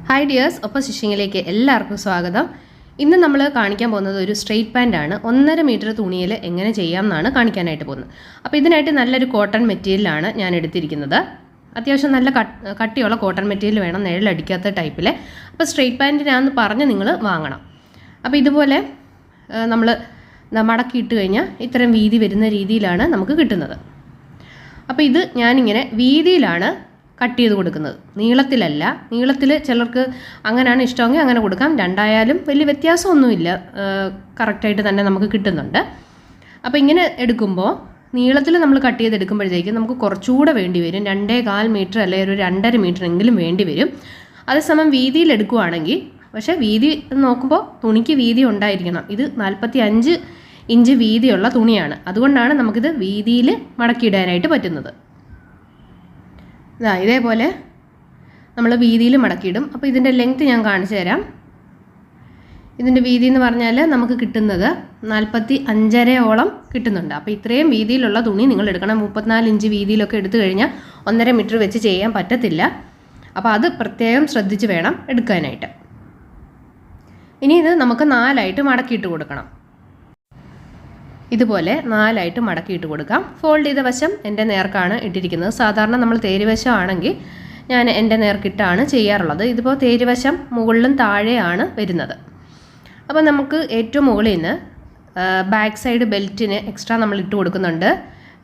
Hi dears, ഒപ്പം സ്റ്റിച്ചിങ്ങിലേക്ക് എല്ലാവർക്കും സ്വാഗതം. ഇന്ന് നമ്മൾ കാണിക്കാൻ പോകുന്നത് ഒരു സ്ട്രെയിറ്റ് പാൻ്റാണ്. 1.5 മീറ്റർ തുണിയിൽ എങ്ങനെ ചെയ്യാം എന്നാണ് കാണിക്കാനായിട്ട് പോകുന്നത്. അപ്പോൾ ഇതിനായിട്ട് നല്ലൊരു കോട്ടൺ മെറ്റീരിയലാണ് ഞാൻ എടുത്തിരിക്കുന്നത്. അത്യാവശ്യം നല്ല കട്ടിയുള്ള കോട്ടൺ മെറ്റീരിയൽ വേണം, നിഴലടിക്കാത്ത ടൈപ്പിൽ. അപ്പോൾ സ്ട്രെയിറ്റ് പാൻറ്റിനാന്ന് പറഞ്ഞ് നിങ്ങൾ വാങ്ങണം. അപ്പോൾ ഇതുപോലെ നമ്മൾ മടക്കിയിട്ട് കഴിഞ്ഞാൽ ഇത്രയും വീതി വരുന്ന രീതിയിലാണ് നമുക്ക് കിട്ടുന്നത്. അപ്പോൾ ഇത് ഞാനിങ്ങനെ വീതിയിലാണ് കട്ട് ചെയ്ത് കൊടുക്കുന്നത്, നീളത്തിലല്ല. നീളത്തിൽ ചിലർക്ക് അങ്ങനെയാണ് ഇഷ്ടമെങ്കിൽ അങ്ങനെ കൊടുക്കാം, രണ്ടായാലും വലിയ വ്യത്യാസമൊന്നുമില്ല, കറക്റ്റായിട്ട് തന്നെ നമുക്ക് കിട്ടുന്നുണ്ട്. അപ്പോൾ ഇങ്ങനെ എടുക്കുമ്പോൾ നീളത്തിൽ നമ്മൾ കട്ട് ചെയ്തെടുക്കുമ്പോഴത്തേക്കും നമുക്ക് കുറച്ചുകൂടെ വേണ്ടി വരും, 2.25 മീറ്റർ അല്ലെങ്കിൽ ഒരു 2.5 മീറ്റർ എങ്കിലും വേണ്ടി വരും. അതേസമയം വീതിയിൽ എടുക്കുകയാണെങ്കിൽ, പക്ഷേ വീതി നോക്കുമ്പോൾ തുണിക്ക് വീതി ഉണ്ടായിരിക്കണം. ഇത് 45 ഇഞ്ച് വീതിയുള്ള തുണിയാണ്, അതുകൊണ്ടാണ് നമുക്കിത് വീതിയിൽ മടക്കിയിടാനായിട്ട് പറ്റുന്നത്. ഇതേപോലെ നമ്മൾ വീതിയിൽ മടക്കിയിടും. അപ്പോൾ ഇതിൻ്റെ ലെങ്ത്ത് ഞാൻ കാണിച്ചു തരാം. ഇതിൻ്റെ വീതി എന്ന് പറഞ്ഞാൽ നമുക്ക് കിട്ടുന്നത് 45.5 കിട്ടുന്നുണ്ട്. അപ്പോൾ ഇത്രയും വീതിയിലുള്ള തുണി നിങ്ങൾ എടുക്കണം. 34 ഇഞ്ച് വീതിയിലൊക്കെ എടുത്തു കഴിഞ്ഞാൽ 1.5 മീറ്റർ വെച്ച് ചെയ്യാൻ പറ്റത്തില്ല. അപ്പോൾ അത് പ്രത്യേകം ശ്രദ്ധിച്ച് വേണം എടുക്കാനായിട്ട്. ഇനി ഇത് നമുക്ക് 4 മടക്കിയിട്ട് കൊടുക്കണം. ഇതുപോലെ 4 മടക്കിയിട്ട് കൊടുക്കാം. ഫോൾഡ് ചെയ്ത വശം എൻ്റെ നേർക്കാണ് ഇട്ടിരിക്കുന്നത്. സാധാരണ നമ്മൾ തേരുവശം ആണെങ്കിൽ ഞാൻ എൻ്റെ നേർക്കിട്ടാണ് ചെയ്യാറുള്ളത്. ഇതിപ്പോൾ തേരുവശം മുകളിലും താഴെയാണ് വരുന്നത്. അപ്പോൾ നമുക്ക് ഏറ്റവും മുകളിൽ നിന്ന് ബാക്ക് സൈഡ് ബെൽറ്റിന് എക്സ്ട്രാ നമ്മൾ ഇട്ട് കൊടുക്കുന്നുണ്ട്.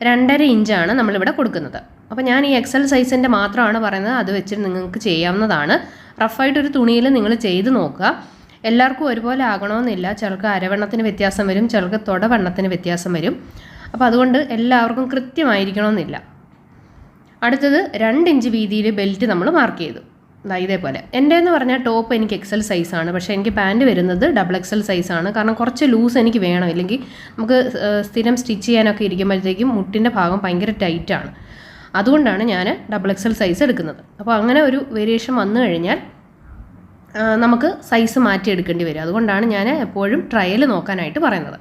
2.5 ഇഞ്ചാണ് നമ്മളിവിടെ കൊടുക്കുന്നത്. അപ്പോൾ ഞാൻ ഈ എക്സൽ സൈസിൻ്റെ മാത്രമാണ് പറയുന്നത്, അത് വെച്ചിട്ട് നിങ്ങൾക്ക് ചെയ്യാവുന്നതാണ്. റഫായിട്ടൊരു തുണിയിൽ നിങ്ങൾ ചെയ്ത് നോക്കുക. എല്ലാവർക്കും ഒരുപോലെ ആകണമെന്നില്ല, ചിലർക്ക് അരവണ്ണത്തിന് വ്യത്യാസം വരും, ചിലർക്ക് തൊടവണ്ണത്തിന് വ്യത്യാസം വരും. അപ്പോൾ അതുകൊണ്ട് എല്ലാവർക്കും കൃത്യമായിരിക്കണമെന്നില്ല. അടുത്തത് 2 ഇഞ്ച് വീതിയിൽ ബെൽറ്റ് നമ്മൾ മാർക്ക് ചെയ്തു. ഇതേപോലെ. എൻ്റെ എന്ന് പറഞ്ഞാൽ ടോപ്പ് എനിക്ക് എക്സൽ സൈസാണ്, പക്ഷേ എനിക്ക് പാൻറ്റ് വരുന്നത് XXL സൈസാണ്. കാരണം കുറച്ച് ലൂസ് എനിക്ക് വേണം, ഇല്ലെങ്കിൽ നമുക്ക് സ്ഥിരം സ്റ്റിച്ച് ചെയ്യാനൊക്കെ ഇരിക്കുമ്പോഴത്തേക്കും മുട്ടിൻ്റെ ഭാഗം ഭയങ്കര ടൈറ്റാണ്. അതുകൊണ്ടാണ് ഞാൻ XXL സൈസ് എടുക്കുന്നത്. അപ്പോൾ അങ്ങനെ ഒരു വേരിയേഷൻ വന്നു കഴിഞ്ഞാൽ നമുക്ക് സൈസ് മാറ്റിയെടുക്കേണ്ടി വരും. അതുകൊണ്ടാണ് ഞാൻ എപ്പോഴും ട്രയൽ നോക്കാനായിട്ട് പറയുന്നത്.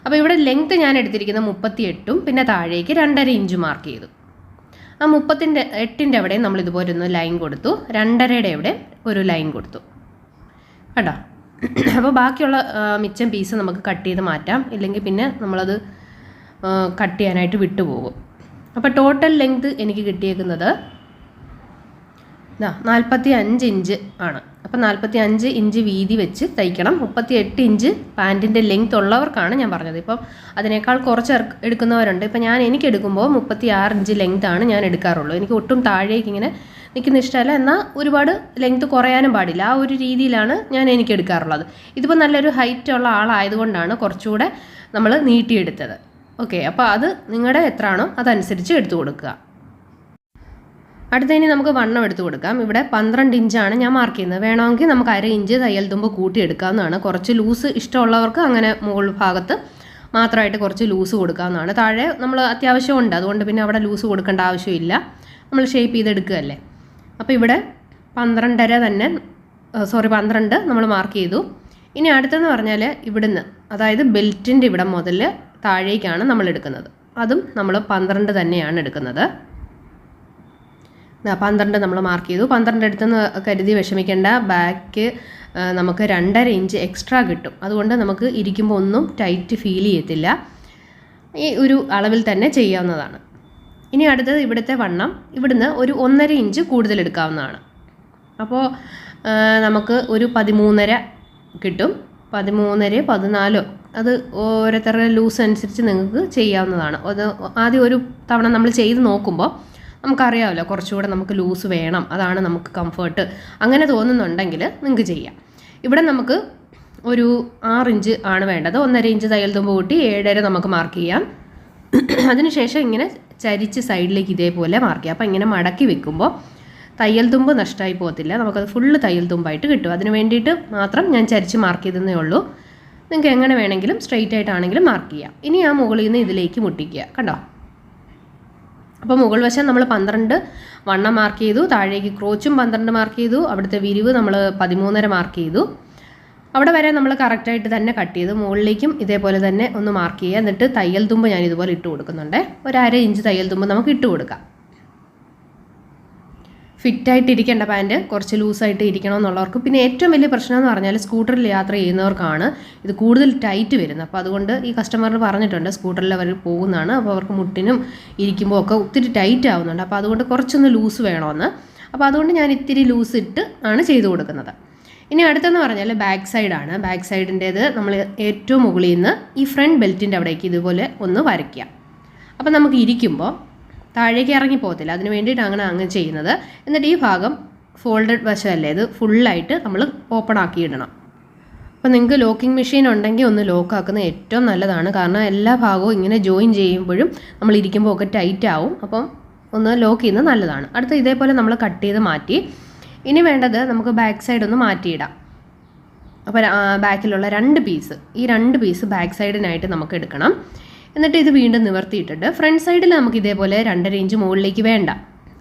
അപ്പോൾ ഇവിടെ ലെങ്ത്ത് ഞാൻ എടുത്തിരിക്കുന്നത് 38, പിന്നെ താഴേക്ക് 2.5 ഇഞ്ച് മാർക്ക് ചെയ്തു. ആ 38ൻ്റെ അവിടെ നമ്മൾ ഇതുപോലെ ഒന്ന് ലൈൻ കൊടുത്തു, 2.5യുടെ അവിടെ ഒരു ലൈൻ കൊടുത്തു, കേട്ടോ. അപ്പോൾ ബാക്കിയുള്ള മിച്ചം പീസ് നമുക്ക് കട്ട് ചെയ്ത് മാറ്റാം, ഇല്ലെങ്കിൽ പിന്നെ നമ്മളത് കട്ട് ചെയ്യാനായിട്ട് വിട്ടുപോകും. അപ്പോൾ ടോട്ടൽ ലെങ്ത്ത് എനിക്ക് കിട്ടിയേക്കുന്നത് 45 ഇഞ്ച് ആണ്. അപ്പോൾ 45 ഇഞ്ച് വീതി വെച്ച് തയ്ക്കണം. 38 ഇഞ്ച് പാൻറ്റിൻ്റെ ലെങ്ത്ത് ഉള്ളവർക്കാണ് ഞാൻ പറഞ്ഞത്. ഇപ്പം അതിനേക്കാൾ കുറച്ച് എടുക്കുന്നവരുണ്ട്. ഇപ്പം എനിക്ക് എടുക്കുമ്പോൾ 36 ഇഞ്ച് ലെങ്ത്താണ് ഞാൻ എടുക്കാറുള്ളൂ. എനിക്ക് ഒട്ടും താഴേക്ക് ഇങ്ങനെ നിൽക്കുന്ന ഇഷ്ടമല്ല, എന്നാൽ ഒരുപാട് ലെങ്ത്ത് കുറയാനും പാടില്ല. ആ ഒരു രീതിയിലാണ് എനിക്ക് എടുക്കാറുള്ളത്. ഇതിപ്പോൾ നല്ലൊരു ഹൈറ്റ് ഉള്ള ആളായതുകൊണ്ടാണ് കുറച്ചുകൂടെ നമ്മൾ നീട്ടിയെടുത്തത്. ഓക്കെ, അപ്പോൾ അത് നിങ്ങളുടെ എത്രയാണോ അതനുസരിച്ച് എടുത്തു കൊടുക്കുക. അടുത്തതിന് നമുക്ക് വണ്ണം എടുത്ത് കൊടുക്കാം. ഇവിടെ 12 ഇഞ്ചാണ് ഞാൻ മാർക്ക് ചെയ്യുന്നത്. വേണമെങ്കിൽ നമുക്ക് 1/2 ഇഞ്ച് തയ്യൽ തുമ്പ് കൂട്ടിയെടുക്കാവുന്നതാണ്. കുറച്ച് ലൂസ് ഇഷ്ടമുള്ളവർക്ക് അങ്ങനെ മുകൾ ഭാഗത്ത് മാത്രമായിട്ട് കുറച്ച് ലൂസ് കൊടുക്കാവുന്നതാണ്. താഴെ നമ്മൾ അത്യാവശ്യം ഉണ്ട്, അതുകൊണ്ട് പിന്നെ അവിടെ ലൂസ് കൊടുക്കേണ്ട ആവശ്യമില്ല, നമ്മൾ ഷേപ്പ് ചെയ്തെടുക്കുകയല്ലേ. അപ്പോൾ ഇവിടെ 12 നമ്മൾ മാർക്ക് ചെയ്തു. ഇനി അടുത്തെന്ന് പറഞ്ഞാൽ ഇവിടുന്ന്, അതായത് ബെൽറ്റിൻ്റെ ഇവിടെ മുതൽ താഴേക്കാണ് നമ്മൾ എടുക്കുന്നത്. അതും നമ്മൾ 12 തന്നെയാണ് എടുക്കുന്നത്. 12 നമ്മൾ മാർക്ക് ചെയ്തു. 12 എടുത്തെന്ന് കരുതി വിഷമിക്കേണ്ട, ബാക്ക് നമുക്ക് 2.5 ഇഞ്ച് എക്സ്ട്രാ കിട്ടും. അതുകൊണ്ട് നമുക്ക് ഇരിക്കുമ്പോൾ ഒന്നും ടൈറ്റ് ഫീൽ ചെയ്യത്തില്ല. ഈ ഒരു അളവിൽ തന്നെ ചെയ്യാവുന്നതാണ്. ഇനി അടുത്തത് ഇവിടുത്തെ വണ്ണം, ഇവിടുന്ന് ഒരു 1.5 ഇഞ്ച് കൂടുതൽ എടുക്കാവുന്നതാണ്. അപ്പോൾ നമുക്ക് ഒരു 13.5 കിട്ടും. 13, 14, അത് ഓരോരുത്തരുടെ ലൂസ് അനുസരിച്ച് നിങ്ങൾക്ക് ചെയ്യാവുന്നതാണ്. അത് ആദ്യം ഒരു തവണ നമ്മൾ ചെയ്ത് നോക്കുമ്പോൾ നമുക്കറിയാമല്ലോ കുറച്ചുകൂടെ നമുക്ക് ലൂസ് വേണം, അതാണ് നമുക്ക് കംഫർട്ട്, അങ്ങനെ തോന്നുന്നുണ്ടെങ്കിൽ നിങ്ങൾക്ക് ചെയ്യാം. ഇവിടെ നമുക്ക് ഒരു 6 ഇഞ്ച് ആണ് വേണ്ടത്. 1.5 ഇഞ്ച് തയ്യൽ തുമ്പ് കൂട്ടി 7.5 നമുക്ക് മാർക്ക് ചെയ്യാം. അതിനുശേഷം ഇങ്ങനെ ചരിച്ച് സൈഡിലേക്ക് ഇതേപോലെ മാർക്ക് ചെയ്യാം. അപ്പോൾ ഇങ്ങനെ മടക്കി വെക്കുമ്പോൾ തയ്യൽ തുമ്പ് നഷ്ടമായി പോകത്തില്ല, നമുക്കത് ഫുള്ള് തയ്യൽ തുമ്പായിട്ട് കിട്ടും. അതിന് വേണ്ടിയിട്ട് മാത്രം ഞാൻ ചരിച്ച് മാർക്ക് ചെയ്തതേ ഉള്ളൂ. നിങ്ങൾക്ക് എങ്ങനെ വേണമെങ്കിലും സ്ട്രെയിറ്റ് ആയിട്ടാണെങ്കിലും മാർക്ക് ചെയ്യാം. ഇനി ആ മുകളിൽ നിന്ന് ഇതിലേക്ക് മുട്ടിക്കുക, കണ്ടോ. അപ്പോൾ മുകൾ വശം നമ്മൾ 12 വണ്ണം മാർക്ക് ചെയ്തു, താഴേക്ക് ക്രോച്ചും 12 മാർക്ക് ചെയ്തു, അവിടുത്തെ വിരിവ് നമ്മൾ 13.5 മാർക്ക് ചെയ്തു. അവിടെ വരെ നമ്മൾ കറക്റ്റായിട്ട് തന്നെ കട്ട് ചെയ്തു. മുകളിലേക്കും ഇതേപോലെ തന്നെ ഒന്ന് മാർക്ക് ചെയ്യുക. എന്നിട്ട് തയ്യൽ തുമ്പ് ഞാൻ ഇതുപോലെ ഇട്ട് കൊടുക്കുന്നുണ്ട്. ഒരു 1/2 ഇഞ്ച് തയ്യൽ തുമ്പ് നമുക്ക് ഇട്ട് കൊടുക്കാം. ഫിറ്റായിട്ടിരിക്കേണ്ട പാൻറ്റ് കുറച്ച് ലൂസായിട്ട് ഇരിക്കണമെന്നുള്ളവർക്ക്. പിന്നെ ഏറ്റവും വലിയ പ്രശ്നം എന്ന് പറഞ്ഞാൽ സ്കൂട്ടറിൽ യാത്ര ചെയ്യുന്നവർക്കാണ് ഇത് കൂടുതൽ ടൈറ്റ് വരുന്നത്. അപ്പോൾ അതുകൊണ്ട് ഈ കസ്റ്റമറിന് പറഞ്ഞിട്ടുണ്ട്, സ്കൂട്ടറിൽ അവർ പോകുന്നതാണ്, അപ്പോൾ അവർക്ക് മുട്ടിനും ഇരിക്കുമ്പോൾ ഒക്കെ ഒത്തിരി ടൈറ്റ് ആവുന്നുണ്ട്. അപ്പോൾ അതുകൊണ്ട് കുറച്ചൊന്ന് ലൂസ് വേണമെന്ന്. അപ്പോൾ അതുകൊണ്ട് ഞാൻ ഇത്തിരി ലൂസ് ഇട്ട് ആണ് ചെയ്ത് കൊടുക്കുന്നത്. ഇനി അടുത്തെന്ന് പറഞ്ഞാൽ ബാക്ക് സൈഡാണ്. ബാക്ക് സൈഡിൻ്റേത് നമ്മൾ ഏറ്റവും മുകളിൽ നിന്ന് ഈ ഫ്രണ്ട് ബെൽറ്റിൻ്റെ അവിടേക്ക് ഇതുപോലെ ഒന്ന് വരയ്ക്കുക. അപ്പോൾ നമുക്ക് ഇരിക്കുമ്പോൾ താഴേക്ക് ഇറങ്ങി പോകത്തില്ല, അതിന് വേണ്ടിയിട്ടാണ് അങ്ങനെ ചെയ്യുന്നത്. എന്നിട്ട് ഈ ഭാഗം ഫോൾഡഡ് വശമല്ലേ, ഇത് ഫുള്ളായിട്ട് നമ്മൾ ഓപ്പൺ ആക്കി ഇടണം. അപ്പോൾ നിങ്ങൾക്ക് ലോക്കിംഗ് മെഷീൻ ഉണ്ടെങ്കിൽ ഒന്ന് ലോക്ക് ആക്കുന്നത് ഏറ്റവും നല്ലതാണ്. കാരണം എല്ലാ ഭാഗവും ഇങ്ങനെ ജോയിൻ ചെയ്യുമ്പോഴും നമ്മൾ ഇരിക്കുമ്പോൾ ഒക്കെ ടൈറ്റ് ആവും. അപ്പം ഒന്ന് ലോക്ക് ചെയ്യുന്നത് നല്ലതാണ്. അടുത്ത ഇതേപോലെ നമ്മൾ കട്ട് ചെയ്ത് മാറ്റി. ഇനി വേണ്ടത് നമുക്ക് ബാക്ക് സൈഡ് ഒന്ന് മാറ്റിയിടാം. അപ്പോൾ ബാക്കിലുള്ള ഈ രണ്ട് പീസ് ബാക്ക് സൈഡിനായിട്ട് നമുക്ക് എടുക്കണം. എന്നിട്ട് ഇത് വീണ്ടും നിവർത്തിയിട്ടുണ്ട്. ഫ്രണ്ട് സൈഡിൽ നമുക്ക് ഇതേപോലെ 2.5 ഇഞ്ച് മുകളിലേക്ക് വേണ്ട,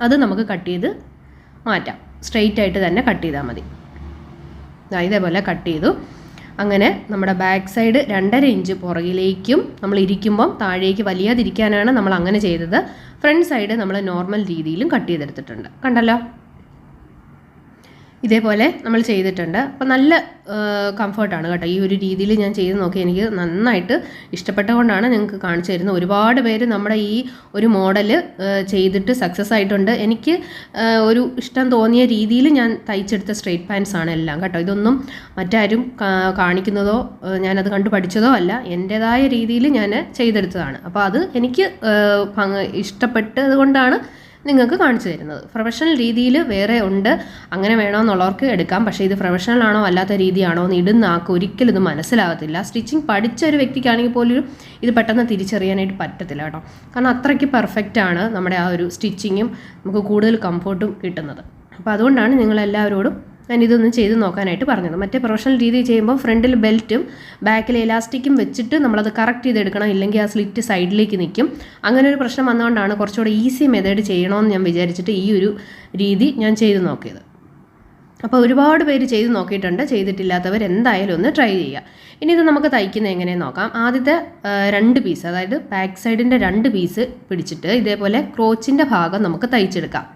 അത് നമുക്ക് കട്ട് ചെയ്ത് മാറ്റാം. സ്ട്രെയിറ്റ് ആയിട്ട് തന്നെ കട്ട് ചെയ്താൽ മതി. ഇതേപോലെ കട്ട് ചെയ്തു. അങ്ങനെ നമ്മുടെ ബാക്ക് സൈഡ് 2.5 ഇഞ്ച് പുറകിലേക്കും നമ്മൾ ഇരിക്കുമ്പം താഴേക്ക് വലിയാതിരിക്കാനാണ് നമ്മൾ അങ്ങനെ ചെയ്തത്. ഫ്രണ്ട് സൈഡ് നമ്മൾ നോർമൽ രീതിയിലും കട്ട് ചെയ്തെടുത്തിട്ടുണ്ട്. കണ്ടല്ലോ, ഇതേപോലെ നമ്മൾ ചെയ്തിട്ടുണ്ട്. അപ്പോൾ നല്ല കംഫർട്ടാണ് കേട്ടോ. ഈ ഒരു രീതിയിൽ ഞാൻ ചെയ്ത് നോക്കി, എനിക്ക് നന്നായിട്ട് ഇഷ്ടപ്പെട്ടതുകൊണ്ടാണ് നിങ്ങൾക്ക് കാണിച്ചു തരുന്നത്. ഒരുപാട് പേര് നമ്മുടെ ഈ ഒരു മോഡൽ ചെയ്തിട്ട് സക്സസ് ആയിട്ടുണ്ട്. എനിക്ക് ഒരു ഇഷ്ടം തോന്നിയ രീതിയിൽ ഞാൻ തയ്ച്ചെടുത്ത സ്ട്രെയിറ്റ് പാൻസ് ആണ് എല്ലാം കേട്ടോ. ഇതൊന്നും മറ്റാരും കാണിക്കുന്നതോ ഞാനത് കണ്ടു പഠിച്ചതോ അല്ല, എൻ്റേതായ രീതിയിൽ ഞാൻ ചെയ്തെടുത്തതാണ്. അപ്പോൾ അത് എനിക്ക് ഇഷ്ടപ്പെട്ടത് കൊണ്ടാണ് നിങ്ങൾക്ക് കാണിച്ചു തരുന്നത്. പ്രൊഫഷണൽ രീതിയിൽ വേറെ ഉണ്ട്, അങ്ങനെ വേണമെന്നുള്ളവർക്ക് എടുക്കാം. പക്ഷേ ഇത് പ്രൊഫഷണൽ ആണോ അല്ലാത്ത രീതിയാണോ എന്ന് ഇടുന്ന ആൾക്ക് ഒരിക്കലും ഇത് മനസ്സിലാകത്തില്ല. സ്റ്റിച്ചിങ് പഠിച്ച ഒരു വ്യക്തിക്കാണെങ്കിൽ പോലും ഇത് പെട്ടെന്ന് തിരിച്ചറിയാനായിട്ട് പറ്റത്തില്ല കേട്ടോ. കാരണം അത്രയ്ക്ക് പെർഫെക്റ്റ് ആണ് നമ്മുടെ ആ ഒരു സ്റ്റിച്ചിങ്ങും നമുക്ക് കൂടുതൽ കംഫർട്ടും കിട്ടുന്നത്. അപ്പോൾ അതുകൊണ്ടാണ് നിങ്ങളെല്ലാവരോടും ഞാൻ ഇതൊന്നും ചെയ്ത് നോക്കാനായിട്ട് പറഞ്ഞത്. മറ്റേ പ്രൊഫഷണൽ രീതി ചെയ്യുമ്പോൾ ഫ്രണ്ടിൽ ബെൽറ്റും ബാക്കിൽ ഇലാസ്റ്റിക്കും വെച്ചിട്ട് നമ്മളത് കറക്റ്റ് ചെയ്തെടുക്കണം, ഇല്ലെങ്കിൽ ആ സ്ലിറ്റ് സൈഡിലേക്ക് നിൽക്കും. അങ്ങനെ ഒരു പ്രശ്നം വന്നുകൊണ്ടാണ് കുറച്ചുകൂടെ ഈസി മെത്തേഡ് ചെയ്യണമെന്ന് ഞാൻ വിചാരിച്ചിട്ട് ഈ ഒരു രീതി ഞാൻ ചെയ്ത് നോക്കിയത്. അപ്പോൾ ഒരുപാട് പേര് ചെയ്ത് നോക്കിയിട്ടുണ്ട്. ചെയ്തിട്ടില്ലാത്തവർ എന്തായാലും ഒന്ന് ട്രൈ ചെയ്യുക. ഇനി ഇത് നമുക്ക് തയ്ക്കുന്നത് എങ്ങനെയെന്ന് നോക്കാം. ആദ്യത്തെ 2 പീസ്, അതായത് ബാക്ക് സൈഡിൻ്റെ 2 പീസ് പിടിച്ചിട്ട് ഇതേപോലെ ക്രോച്ചിൻ്റെ ഭാഗം നമുക്ക് തയ്ച്ചെടുക്കാം.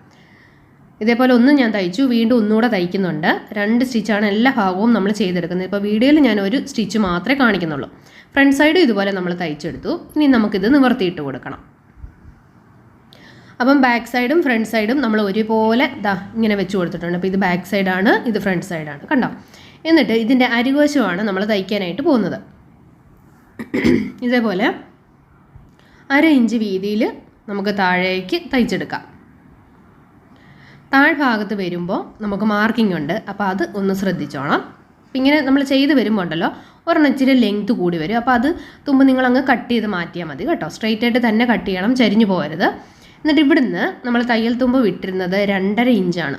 ഇതേപോലെ ഒന്ന് ഞാൻ തയ്ച്ചു, വീണ്ടും ഒന്നുകൂടെ തയ്ക്കുന്നുണ്ട്. 2 സ്റ്റിച്ചാണ് എല്ലാ ഭാഗവും നമ്മൾ ചെയ്തെടുക്കുന്നത്. ഇപ്പോൾ വീഡിയോയിൽ ഞാൻ ഒരു സ്റ്റിച്ച് മാത്രമേ കാണിക്കുന്നുള്ളൂ. ഫ്രണ്ട് സൈഡും ഇതുപോലെ നമ്മൾ തയ്ച്ചെടുത്തു. ഇനി നമുക്കിത് നിവർത്തിയിട്ട് കൊടുക്കണം. അപ്പം ബാക്ക് സൈഡും ഫ്രണ്ട് സൈഡും നമ്മൾ ഒരുപോലെ ഇങ്ങനെ വെച്ച് കൊടുത്തിട്ടുണ്ട്. അപ്പോൾ ഇത് ബാക്ക് സൈഡാണ്, ഇത് ഫ്രണ്ട് സൈഡാണ്, കണ്ടോ. എന്നിട്ട് ഇതിൻ്റെ അരികുവശമാണ് നമ്മൾ തയ്ക്കാനായിട്ട് പോകുന്നത്. ഇതേപോലെ 1/2 ഇഞ്ച് വീതിയിൽ നമുക്ക് താഴേക്ക് തയ്ച്ചെടുക്കാം. താഴ്ഭാഗത്ത് വരുമ്പോൾ നമുക്ക് മാർക്കിംഗ് ഉണ്ട്, അപ്പോൾ അത് ഒന്ന് ശ്രദ്ധിച്ചോണം. അപ്പം ഇങ്ങനെ നമ്മൾ ചെയ്ത് വരുമ്പോൾ ഉണ്ടല്ലോ ഒരെണ്ണം ഇച്ചിരി ലെങ്ത് കൂടി വരും. അപ്പോൾ അത് തുമ്പ് നിങ്ങളങ്ങ് കട്ട് ചെയ്ത് മാറ്റിയാൽ മതി കേട്ടോ. സ്ട്രെയിറ്റ് ആയിട്ട് തന്നെ കട്ട് ചെയ്യണം, ചരിഞ്ഞു പോകരുത്. എന്നിട്ട് ഇവിടുന്ന് നമ്മൾ തയ്യൽ തുമ്പ് വിട്ടിരുന്നത് 2.5 ഇഞ്ചാണ്.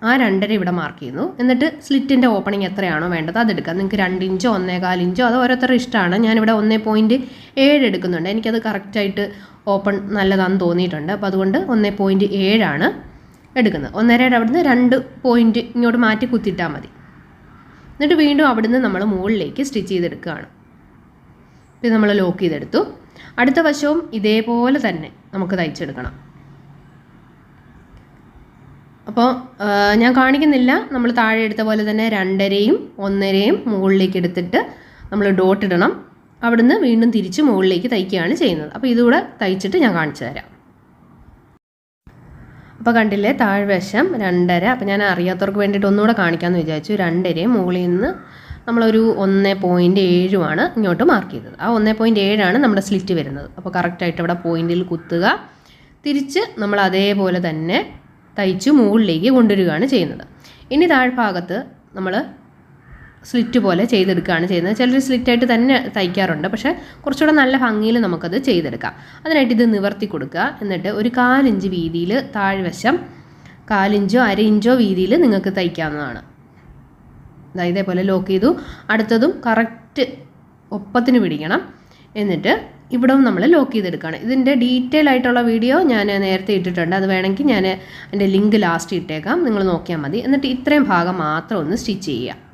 ആ 2.5 ഇവിടെ മാർക്ക് ചെയ്യുന്നു. എന്നിട്ട് സ്ലിറ്റിൻ്റെ ഓപ്പണിംഗ് എത്രയാണോ വേണ്ടത് അതെടുക്കാം. നിങ്ങൾക്ക് 2 ഇഞ്ചോ 1.25 ഇഞ്ചോ അത് ഓരോരുത്തരുടെ ഇഷ്ടമാണ്. ഞാനിവിടെ 1.7 എടുക്കുന്നുണ്ട്. എനിക്കത് കറക്റ്റായിട്ട് ഓപ്പൺ നല്ലതാണെന്ന് തോന്നിയിട്ടുണ്ട്. അപ്പോൾ അതുകൊണ്ട് 1.7 ആണ് എടുക്കുന്നത്. 1.5 അവിടുന്ന് 2 പോയിൻറ്റ് ഇങ്ങോട്ട് മാറ്റി കുത്തിയിട്ടാൽ മതി. എന്നിട്ട് വീണ്ടും അവിടുന്ന് നമ്മൾ മുകളിലേക്ക് സ്റ്റിച്ച് ചെയ്തെടുക്കുകയാണ്. ഇത് നമ്മൾ ലോക്ക് ചെയ്തെടുത്തു. അടുത്ത വശവും ഇതേപോലെ തന്നെ നമുക്ക് തയ്ച്ചെടുക്കണം. അപ്പോൾ ഞാൻ കാണിക്കുന്നില്ല, നമ്മൾ താഴെ എടുത്ത പോലെ തന്നെ 2.5യും 1.5യും മുകളിലേക്ക് എടുത്തിട്ട് നമ്മൾ ഡോട്ട് ഇടണം. അവിടുന്ന് വീണ്ടും തിരിച്ച് മുകളിലേക്ക് തയ്ക്കുകയാണ് ചെയ്യുന്നത്. അപ്പോൾ ഇതുകൂടെ തയ്ച്ചിട്ട് ഞാൻ കാണിച്ചു തരാം. അപ്പോൾ കണ്ടില്ലേ, താഴ്വശം 2.5. അപ്പോൾ ഞാൻ അറിയാത്തവർക്ക് വേണ്ടിയിട്ട് ഒന്നുകൂടെ കാണിക്കാമെന്ന് വിചാരിച്ചു. 2.5യും മുകളിൽ നിന്ന് നമ്മളൊരു 1.7 ഇങ്ങോട്ട് മാർക്ക് ചെയ്തത്. ആ 1.7 നമ്മുടെ സ്ലിറ്റ് വരുന്നത്. അപ്പോൾ കറക്റ്റായിട്ട് ഇവിടെ പോയിന്റിൽ കുത്തുക. തിരിച്ച് നമ്മൾ അതേപോലെ തന്നെ തയ്ച്ച് മുകളിലേക്ക് കൊണ്ടുവരികയാണ് ചെയ്യുന്നത്. ഇനി താഴ്ഭാഗത്ത് നമ്മൾ സ്ലിറ്റ് പോലെ ചെയ്തെടുക്കുകയാണ് ചെയ്യുന്നത്. ചിലർ സ്ലിറ്റായിട്ട് തന്നെ തയ്ക്കാറുണ്ട്, പക്ഷേ കുറച്ചുകൂടെ നല്ല ഭംഗിയിൽ നമുക്കത് ചെയ്തെടുക്കാം. അതിനായിട്ട് ഇത് നിവർത്തി കൊടുക്കുക. എന്നിട്ട് ഒരു 1/4 ഇഞ്ച് വീതിയിൽ താഴ്വശം 1/4 ഇഞ്ചോ 1/2 ഇഞ്ചോ വീതിയിൽ നിങ്ങൾക്ക് തയ്ക്കാവുന്നതാണ്. ഇതേപോലെ ലോക്ക് ചെയ്തു. അടുത്തതും കറക്റ്റ് ഒപ്പത്തിന് പിടിക്കണം. എന്നിട്ട് ഇവിടവും നമ്മൾ ലോക്ക് ചെയ്തെടുക്കുകയാണ്. ഇതിൻ്റെ ഡീറ്റെയിൽ ആയിട്ടുള്ള വീഡിയോ ഞാൻ നേരത്തെ ഇട്ടിട്ടുണ്ട്. അത് വേണമെങ്കിൽ ഞാൻ അതിൻ്റെ ലിങ്ക് ലാസ്റ്റ് ഇട്ടേക്കാം, നിങ്ങൾ നോക്കിയാൽ മതി. എന്നിട്ട് ഇത്രയും ഭാഗം മാത്രം ഒന്ന് സ്റ്റിച്ച് ചെയ്യുക,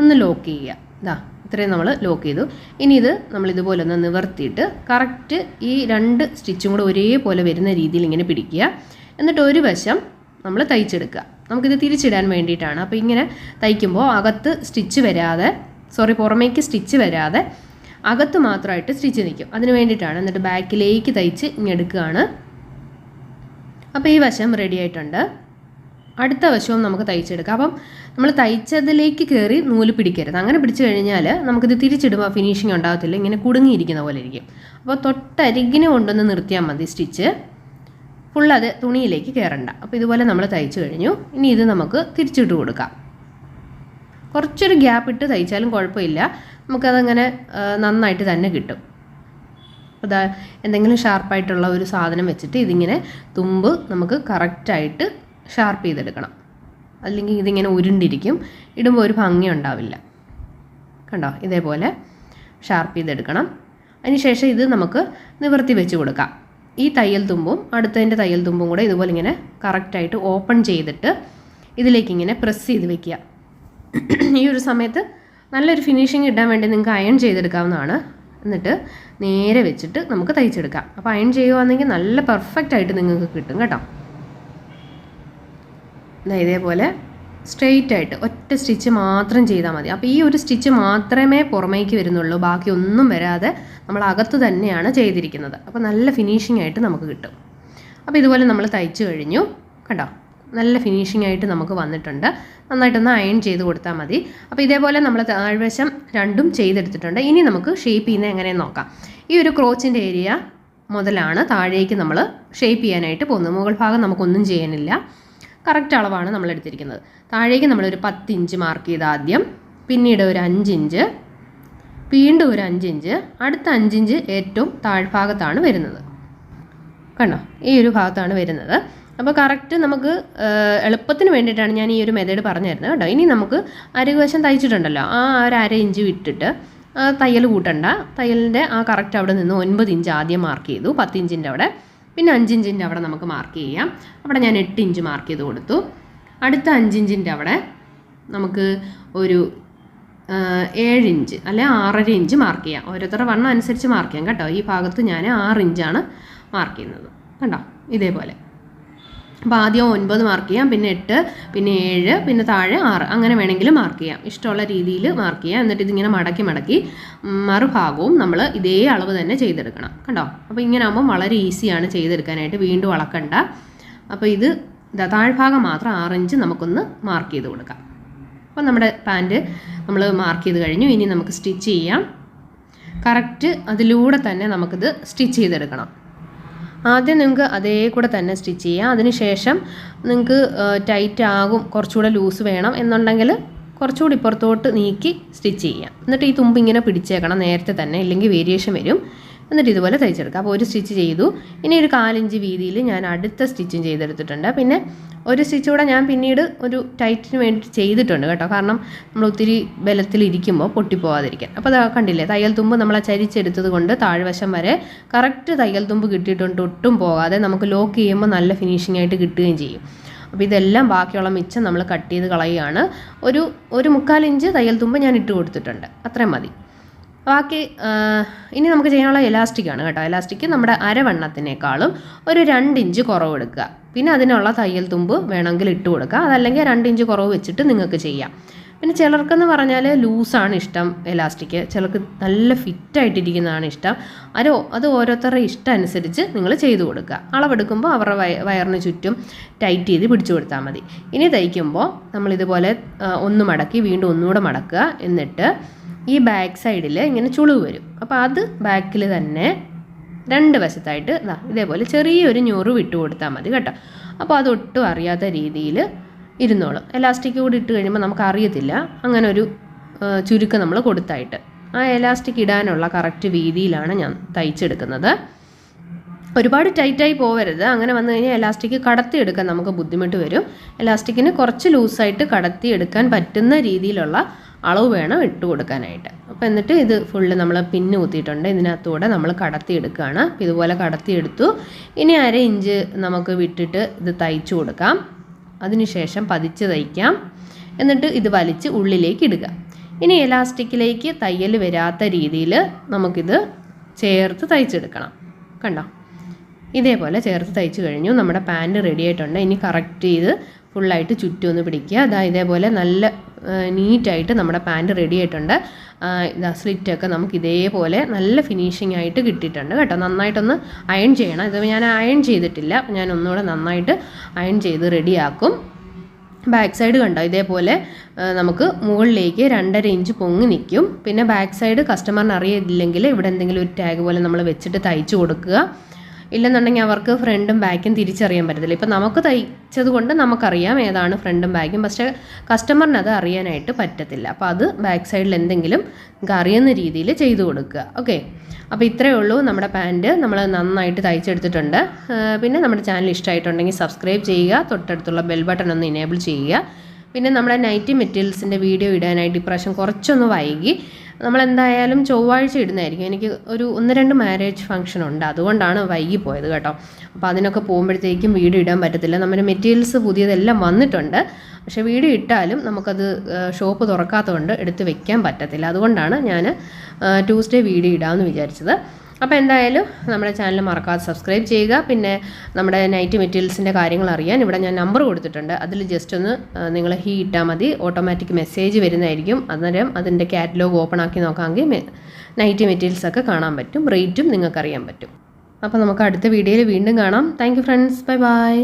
ഒന്ന് ലോക്ക് ചെയ്യുക. ഇത്രയും നമ്മൾ ലോക്ക് ചെയ്തു. ഇനി ഇത് നമ്മൾ ഇതുപോലെ ഒന്ന് നിവർത്തിയിട്ട് കറക്റ്റ് ഈ 2 സ്റ്റിച്ചും കൂടെ ഒരേപോലെ വരുന്ന രീതിയിൽ ഇങ്ങനെ പിടിക്കുക. എന്നിട്ട് ഒരു വശം നമ്മൾ തയ്ച്ചെടുക്കുക. നമുക്കിത് തിരിച്ചിടാൻ വേണ്ടിയിട്ടാണ്. അപ്പോൾ ഇങ്ങനെ തയ്ക്കുമ്പോൾ അകത്ത് സ്റ്റിച്ച് വരാതെ, പുറമേക്ക് സ്റ്റിച്ച് വരാതെ അകത്ത് മാത്രമായിട്ട് സ്റ്റിച്ച് നിൽക്കും. അതിന് വേണ്ടിയിട്ടാണ്. എന്നിട്ട് ബാക്കിലേക്ക് തയ്ച്ച് ഇങ്ങെടുക്കുകയാണ്. അപ്പോൾ ഈ വശം റെഡി ആയിട്ടുണ്ട്. അടുത്ത വശവും നമുക്ക് തയ്ച്ചെടുക്കാം. അപ്പം നമ്മൾ തയ്ച്ചതിലേക്ക് കയറി നൂല് പിടിക്കരുത്. അങ്ങനെ പിടിച്ചു കഴിഞ്ഞാൽ നമുക്കിത് തിരിച്ചിടുമ്പോൾ ഫിനിഷിങ് ഉണ്ടാകത്തില്ല, ഇങ്ങനെ കുടുങ്ങിയിരിക്കുന്ന പോലെ ഇരിക്കും. അപ്പോൾ തൊട്ടരികിന് കൊണ്ടൊന്ന് നിർത്തിയാൽ മതി സ്റ്റിച്ച്, ഫുള്ളത് തുണിയിലേക്ക് കയറണ്ട. അപ്പോൾ ഇതുപോലെ നമ്മൾ തയ്ച്ചു കഴിഞ്ഞു. ഇനി ഇത് നമുക്ക് തിരിച്ചിട്ട് കൊടുക്കാം. കുറച്ചൊരു ഗ്യാപ്പ് ഇട്ട് തയ്ച്ചാലും കുഴപ്പമില്ല, നമുക്കതങ്ങനെ നന്നായിട്ട് തന്നെ കിട്ടും. അപ്പോൾ എന്തെങ്കിലും ഷാർപ്പായിട്ടുള്ള ഒരു സാധനം വെച്ചിട്ട് ഇതിങ്ങനെ തുമ്പ് നമുക്ക് കറക്റ്റായിട്ട് ഷാർപ്പ് ചെയ്തെടുക്കണം. അല്ലെങ്കിൽ ഇതിങ്ങനെ ഉരുണ്ടിരിക്കും, ഇടുമ്പോൾ ഒരു ഭംഗി ഉണ്ടാവില്ല. കണ്ടോ, ഇതേപോലെ ഷാർപ്പ് ചെയ്തെടുക്കണം. അതിനുശേഷം ഇത് നമുക്ക് നിവർത്തി വെച്ച് കൊടുക്കാം. ഈ തയ്യൽ തുമ്പും അടുത്തതിൻ്റെ തയ്യൽ തുമ്പും കൂടെ ഇതുപോലെ ഇങ്ങനെ കറക്റ്റായിട്ട് ഓപ്പൺ ചെയ്തിട്ട് ഇതിലേക്ക് ഇങ്ങനെ പ്രസ് ചെയ്ത് വെക്കുക. ഈ ഒരു സമയത്ത് നല്ലൊരു ഫിനിഷിങ് കിട്ടാൻ വേണ്ടി നിങ്ങൾക്ക് അയൺ ചെയ്തെടുക്കാവുന്നതാണ്. എന്നിട്ട് നേരെ വെച്ചിട്ട് നമുക്ക് തയ്ച്ചെടുക്കാം. അപ്പോൾ അയൺ ചെയ്യുകയാണെങ്കിൽ നല്ല പെർഫെക്റ്റ് ആയിട്ട് നിങ്ങൾക്ക് കിട്ടും കേട്ടോ. ഇതേപോലെ സ്ട്രെയിറ്റ് ആയിട്ട് ഒറ്റ സ്റ്റിച്ച് മാത്രം ചെയ്താൽ മതി. അപ്പോൾ ഈ ഒരു സ്റ്റിച്ച് മാത്രമേ പുറമേക്ക് വരുന്നുള്ളൂ, ബാക്കി ഒന്നും വരാതെ നമ്മൾ അകത്ത് തന്നെയാണ് ചെയ്തിരിക്കുന്നത്. അപ്പോൾ നല്ല ഫിനിഷിംഗ് ആയിട്ട് നമുക്ക് കിട്ടും. അപ്പോൾ ഇതുപോലെ നമ്മൾ തയ്ച്ചു കഴിഞ്ഞു. കണ്ടോ, നല്ല ഫിനിഷിംഗ് ആയിട്ട് നമുക്ക് വന്നിട്ടുണ്ട്. നന്നായിട്ടൊന്ന് അയൺ ചെയ്ത് കൊടുത്താൽ മതി. അപ്പോൾ ഇതേപോലെ നമ്മൾ താഴ്വശം രണ്ടും ചെയ്തെടുത്തിട്ടുണ്ട്. ഇനി നമുക്ക് ഷേപ്പ് ചെയ്യുന്നത് എങ്ങനെയെന്ന് നോക്കാം. ഈ ഒരു ക്രോച്ചിൻ്റെ ഏരിയ മുതലാണ് താഴേക്ക് നമ്മൾ ഷേപ്പ് ചെയ്യാനായിട്ട് പോകുന്നത്. മുകൾ ഭാഗം നമുക്കൊന്നും ചെയ്യാനില്ല, കറക്റ്റ് അളവാണ് നമ്മൾ എടുത്തിരിക്കുന്നത്. താഴേക്ക് നമ്മളൊരു 10 ഇഞ്ച് മാർക്ക് ചെയ്ത് ആദ്യം, പിന്നീട് ഒരു 5 ഇഞ്ച്, വീണ്ടും ഒരു 5 ഇഞ്ച്, അടുത്ത 5 ഇഞ്ച് ഏറ്റവും താഴ്ഭാഗത്താണ് വരുന്നത്. കണ്ടോ, ഈ ഒരു ഭാഗത്താണ് വരുന്നത്. അപ്പോൾ കറക്റ്റ് നമുക്ക് എളുപ്പത്തിന് വേണ്ടിയിട്ടാണ് ഞാൻ ഈ ഒരു മെത്തേഡ് പറഞ്ഞു തരുന്നത് കേട്ടോ. ഇനി നമുക്ക് അരവശം തയ്ച്ചിട്ടുണ്ടല്ലോ, ആ ഒരു 1/2 ഇഞ്ച് വിട്ടിട്ട് തയ്യൽ കൂട്ടണ്ട. തയ്യലിൻ്റെ ആ കറക്റ്റ് അവിടെ നിന്ന് 9 ഇഞ്ച് ആദ്യം മാർക്ക് ചെയ്തു, 10 ഇഞ്ചിൻ്റെ അവിടെ, പിന്നെ 5 ഇഞ്ചിൻ്റെ അവിടെ നമുക്ക് മാർക്ക് ചെയ്യാം. അവിടെ ഞാൻ 8 ഇഞ്ച് മാർക്ക് ചെയ്ത് കൊടുത്തു. അടുത്ത 5 ഇഞ്ചിൻ്റെ അവിടെ നമുക്ക് ഒരു 7 ഇഞ്ച് അല്ലെ 6.5 ഇഞ്ച് മാർക്ക് ചെയ്യാം. ഓരോരുത്തരുടെ വണ്ണം അനുസരിച്ച് മാർക്ക് ചെയ്യാം കേട്ടോ. ഈ ഭാഗത്ത് ഞാൻ 6 ഇഞ്ചാണ് മാർക്ക് ചെയ്യുന്നത്. കണ്ടോ, ഇതേപോലെ. അപ്പോൾ ആദ്യം 9 മാർക്ക് ചെയ്യാം, പിന്നെ 8, പിന്നെ 7, പിന്നെ താഴെ 6, അങ്ങനെ വേണമെങ്കിൽ മാർക്ക് ചെയ്യാം. ഇഷ്ടമുള്ള രീതിയിൽ മാർക്ക് ചെയ്യാം. എന്നിട്ട് ഇതിങ്ങനെ മടക്കി മടക്കി മറുഭാഗവും നമ്മൾ ഇതേ അളവ് തന്നെ ചെയ്തെടുക്കണം. കണ്ടോ, അപ്പോൾ ഇങ്ങനെ ആകുമ്പോൾ വളരെ ഈസിയാണ് ചെയ്തെടുക്കാനായിട്ട്, വീണ്ടും അളക്കണ്ട. അപ്പോൾ ഇത് താഴ്ഭാഗം മാത്രം 6 ഇഞ്ച് നമുക്കൊന്ന് മാർക്ക് ചെയ്ത് കൊടുക്കാം. അപ്പോൾ നമ്മുടെ പാൻറ്റ് നമ്മൾ മാർക്ക് ചെയ്ത് കഴിഞ്ഞു. ഇനി നമുക്ക് സ്റ്റിച്ച് ചെയ്യാം. കറക്റ്റ് അതിലൂടെ തന്നെ നമുക്കിത് സ്റ്റിച്ച് ചെയ്തെടുക്കണം. ആദ്യം നിങ്ങൾക്ക് അതേ കൂടെ തന്നെ സ്റ്റിച്ച് ചെയ്യാം. അതിനുശേഷം നിങ്ങൾക്ക് ടൈറ്റ് ആകും, കുറച്ചുകൂടെ ലൂസ് വേണം എന്നുണ്ടെങ്കിൽ കുറച്ചുകൂടി ഇപ്പുറത്തോട്ട് നീക്കി സ്റ്റിച്ച് ചെയ്യാം. എന്നിട്ട് ഈ തുമ്പ് ഇങ്ങനെ പിടിച്ചേക്കണം നേരത്തെ തന്നെ, ഇല്ലെങ്കിൽ വേരിയേഷൻ വരും. എന്നിട്ട് ഇതുപോലെ തയ്ച്ചെടുക്കാം. അപ്പോൾ ഒരു സ്റ്റിച്ച് ചെയ്തു. ഇനി ഒരു 4 ഇഞ്ച് വീതിയിൽ ഞാൻ അടുത്ത സ്റ്റിച്ചും ചെയ്തെടുത്തിട്ടുണ്ട്. പിന്നെ ഒരു സ്റ്റിച്ച് കൂടെ ഞാൻ പിന്നീട് ഒരു ടൈറ്റിന് വേണ്ടി ചെയ്തിട്ടുണ്ട് കേട്ടോ. കാരണം നമ്മൾ ഒത്തിരി ബലത്തിലിരിക്കുമ്പോൾ പൊട്ടിപ്പോവാതിരിക്കാൻ. അപ്പോൾ അത് കണ്ടില്ലേ, തയ്യൽ തുമ്പ് നമ്മളെ ചരിച്ചെടുത്തത് കൊണ്ട് താഴ്വശം വരെ കറക്റ്റ് തയ്യൽ തുമ്പ് കിട്ടിയിട്ടുണ്ട്, ഒട്ടും പോകാതെ നമുക്ക് ലോക്ക് ചെയ്യുമ്പോൾ നല്ല ഫിനിഷിംഗ് ആയിട്ട് കിട്ടുകയും ചെയ്യും. അപ്പോൾ ഇതെല്ലാം ബാക്കിയുള്ള മിച്ചം നമ്മൾ കട്ട് ചെയ്ത് കളയുകയാണ്. ഒരു 1/4 ഇഞ്ച് തയ്യൽ തുമ്പ് ഞാൻ ഇട്ട് കൊടുത്തിട്ടുണ്ട്, അത്രയും മതി. ബാക്കി ഇനി നമുക്ക് ചെയ്യാനുള്ള എലാസ്റ്റിക്കാണ് കേട്ടോ. എലാസ്റ്റിക് നമ്മുടെ അരവണ്ണത്തിനേക്കാളും ഒരു 2 ഇഞ്ച് കുറവ് എടുക്കുക. പിന്നെ അതിനുള്ള തയ്യൽ തുമ്പ് വേണമെങ്കിൽ ഇട്ട് കൊടുക്കുക, അതല്ലെങ്കിൽ 2 ഇഞ്ച് കുറവ് വെച്ചിട്ട് നിങ്ങൾക്ക് ചെയ്യാം. പിന്നെ ചിലർക്കെന്ന് പറഞ്ഞാൽ ലൂസാണ് ഇഷ്ടം എലാസ്റ്റിക്, ചിലർക്ക് നല്ല ഫിറ്റായിട്ടിരിക്കുന്നതാണ് ഇഷ്ടം. അത് ഓരോരുത്തരുടെ ഇഷ്ടം അനുസരിച്ച് നിങ്ങൾ ചെയ്ത് കൊടുക്കുക. അളവെടുക്കുമ്പോൾ അവരുടെ വയറിന് ചുറ്റും ടൈറ്റ് ചെയ്ത് പിടിച്ചു കൊടുത്താൽ മതി. ഇനി തയ്ക്കുമ്പോൾ നമ്മളിതുപോലെ ഒന്ന് മടക്കി വീണ്ടും ഒന്നുകൂടെ മടക്കുക. എന്നിട്ട് ഈ ബാക്ക് സൈഡിൽ ഇങ്ങനെ ചുളിവ് വരും. അപ്പോൾ അത് ബാക്കിൽ തന്നെ 2 വശത്തായിട്ട് ഇതേപോലെ ചെറിയൊരു ഞൊറിവ് ഇട്ട് കൊടുത്താൽ മതി കേട്ടോ. അപ്പോൾ അതൊട്ടും അറിയാത്ത രീതിയിൽ ഇരുന്നോളും. എലാസ്റ്റിക് കൂടി ഇട്ട് കഴിയുമ്പോൾ നമുക്ക് അറിയത്തില്ല അങ്ങനെ ഒരു ചുരുക്കം നമ്മൾ കൊടുത്തായിട്ട്. ആ എലാസ്റ്റിക് ഇടാനുള്ള കറക്റ്റ് വീതിയിലാണ് ഞാൻ തയ്ച്ചെടുക്കുന്നത്. ഒരുപാട് ടൈറ്റായി പോവരുത്. അങ്ങനെ വന്നു കഴിഞ്ഞാൽ എലാസ്റ്റിക് കടത്തിയെടുക്കാൻ നമുക്ക് ബുദ്ധിമുട്ട് വരും. എലാസ്റ്റിക്കിന് കുറച്ച് ലൂസായിട്ട് കടത്തിയെടുക്കാൻ പറ്റുന്ന രീതിയിലുള്ള അളവ് വേണം ഇട്ട് കൊടുക്കാനായിട്ട്. അപ്പോൾ എന്നിട്ട് ഇത് ഫുള്ള് നമ്മൾ പിന്ന് കുത്തിയിട്ടുണ്ട്, ഇതിനകത്തൂടെ നമ്മൾ കടത്തിയെടുക്കുകയാണ്. അപ്പോൾ ഇതുപോലെ കടത്തിയെടുത്തു. ഇനി 1/2 ഇഞ്ച് നമുക്ക് വിട്ടിട്ട് ഇത് തയ്ച്ചു കൊടുക്കാം. അതിനുശേഷം പതിച്ച് തയ്ക്കാം. എന്നിട്ട് ഇത് വലിച്ച് ഉള്ളിലേക്ക് ഇടുക. ഇനി എലാസ്റ്റിക്കിലേക്ക് തയ്യൽ വരാത്ത രീതിയിൽ നമുക്കിത് ചേർത്ത് തയ്ച്ചെടുക്കണം. കണ്ടോ, ഇതേപോലെ ചേർത്ത് തയ്ച്ച് കഴിഞ്ഞു. നമ്മുടെ പാൻറ്റ് റെഡി ആയിട്ടുണ്ട്. ഇനി കറക്റ്റ് ചെയ്ത് ഫുള്ളായിട്ട് ചുറ്റും ഒന്ന് പിടിക്കുക. അതാ ഇതേപോലെ നല്ല നീറ്റായിട്ട് നമ്മുടെ പാൻറ്റ് റെഡി ആയിട്ടുണ്ട്. ഇതാ സ്ലിറ്റൊക്കെ നമുക്ക് ഇതേപോലെ നല്ല ഫിനിഷിംഗ് ആയിട്ട് കിട്ടിയിട്ടുണ്ട് കേട്ടോ. നന്നായിട്ടൊന്ന് അയൺ ചെയ്യണം. ഇത് ഞാൻ അയൺ ചെയ്തിട്ടില്ല, ഞാൻ ഒന്നുകൂടെ നന്നായിട്ട് അയൺ ചെയ്ത് റെഡിയാക്കും. ബാക്ക് സൈഡ് കണ്ടോ ഇതേപോലെ നമുക്ക് മുകളിലേക്ക് 2.5 ഇഞ്ച് പൊങ്ങി നിൽക്കും. പിന്നെ ബാക്ക് സൈഡ് കസ്റ്റമറിന് അറിയില്ലെങ്കിൽ ഇവിടെ എന്തെങ്കിലും ഒരു ടാഗ് പോലെ നമ്മൾ വെച്ചിട്ട് തയ്ച്ച് കൊടുക്കുക. ഇല്ലെന്നുണ്ടെങ്കിൽ അവർക്ക് ഫ്രണ്ടും ബാക്കും തിരിച്ചറിയാൻ പറ്റത്തില്ല. ഇപ്പം നമുക്ക് തയ്ച്ചത് കൊണ്ട് നമുക്കറിയാം ഏതാണ് ഫ്രണ്ടും ബാക്കും, പക്ഷേ കസ്റ്റമറിന് അത് അറിയാനായിട്ട് പറ്റത്തില്ല. അപ്പോൾ അത് ബാക്ക് സൈഡിൽ എന്തെങ്കിലും നമുക്ക് അറിയുന്ന രീതിയിൽ ചെയ്തു കൊടുക്കുക. ഓക്കെ, അപ്പോൾ ഇത്രയേ ഉള്ളൂ. നമ്മുടെ പാൻറ്റ് നമ്മൾ നന്നായിട്ട് തയ്ച്ചെടുത്തിട്ടുണ്ട്. പിന്നെ നമ്മുടെ ചാനൽ ഇഷ്ടമായിട്ടുണ്ടെങ്കിൽ സബ്സ്ക്രൈബ് ചെയ്യുക, തൊട്ടടുത്തുള്ള ബെൽ ബട്ടൺ ഒന്ന് ഇനേബിൾ ചെയ്യുക. പിന്നെ നമ്മുടെ നൈറ്റി മെറ്റീരിയൽസിൻ്റെ വീഡിയോ ഇടാനായിട്ട് ഇപ്രാവശ്യം കുറച്ചൊന്ന് വൈകി. നമ്മളെന്തായാലും ചൊവ്വാഴ്ച ഇടുന്നതായിരിക്കും. എനിക്ക് ഒരു 1-2 മാരേജ് ഫംഗ്ഷൻ ഉണ്ട്, അതുകൊണ്ടാണ് വൈകിപ്പോയത് കേട്ടോ. അപ്പോൾ അതിനൊക്കെ പോകുമ്പോഴത്തേക്കും വീഡിയോ ഇടാൻ പറ്റത്തില്ല. നമ്മുടെ മെറ്റീരിയൽസ് പുതിയതെല്ലാം വന്നിട്ടുണ്ട്, പക്ഷേ വീഡിയോ ഇട്ടാലും നമുക്കത് ഷോപ്പ് തുറക്കാത്തതുകൊണ്ട് എടുത്ത് വെക്കാൻ പറ്റത്തില്ല. അതുകൊണ്ടാണ് ഞാൻ ട്യൂസ്ഡേ വീഡിയോ ഇടാമെന്ന് വിചാരിച്ചത്. അപ്പോൾ എന്തായാലും നമ്മുടെ ചാനൽ മറക്കാതെ സബ്സ്ക്രൈബ് ചെയ്യുക. പിന്നെ നമ്മുടെ നൈറ്റി മെറ്റീരിയൽസിൻ്റെ കാര്യങ്ങൾ അറിയാൻ ഇവിടെ ഞാൻ നമ്പർ കൊടുത്തിട്ടുണ്ട്. അതിൽ ജസ്റ്റ് ഒന്ന് നിങ്ങൾ ഇട്ടാൽ മതി, ഓട്ടോമാറ്റിക് മെസ്സേജ് വരുന്നതായിരിക്കും. അന്നേരം അതിൻ്റെ കാറ്റലോഗ് ഓപ്പൺ ആക്കി നോക്കാമെങ്കിൽ നൈറ്റി മെറ്റീരിയൽസൊക്കെ കാണാൻ പറ്റും, റേറ്റും നിങ്ങൾക്കറിയാൻ പറ്റും. അപ്പോൾ നമുക്ക് അടുത്ത വീഡിയോയിൽ വീണ്ടും കാണാം. Thank you friends, bye bye.